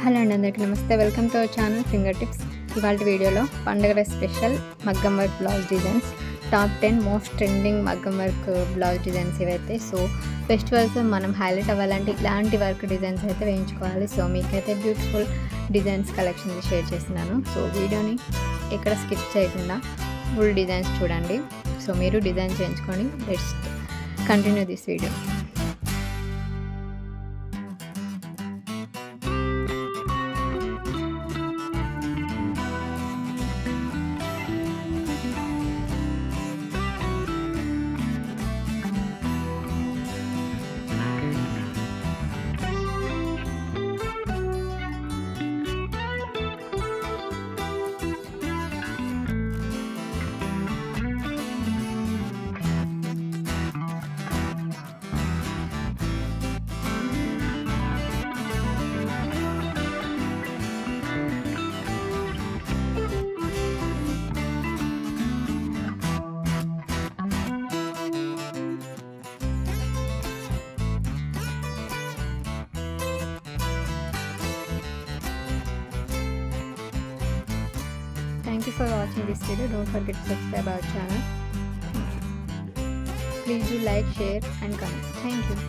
Hello అండి, అందరికీ నమస్తే. Welcome to our channel finger tips. ఇవాళ వీడియోలో పండుగ స్పెషల్ మగ్గం work blouse designs, top 10 most trending మగ్గం వర్క్ బ్లౌజ్ డిజైన్స్ ఇవైతే. సో ఫెస్టివల్స్ మనం హైలైట్ అవ్వాలంటే ఇలాంటి వర్క్ డిజైన్స్ అయితే వేయించుకోవాలి. సో మీకైతే బ్యూటిఫుల్ డిజైన్స్ కలెక్షన్ షేర్ చేస్తున్నాను. సో వీడియోని ఎక్కడ స్కిప్ చేయకుండా ఫుల్ డిజైన్స్ చూడండి. సో మీరు డిజైన్ చేయించుకొని let's continue this video. Thank you for watching this video. Don't forget to subscribe our channel. Please do like, share and comment. Thank you.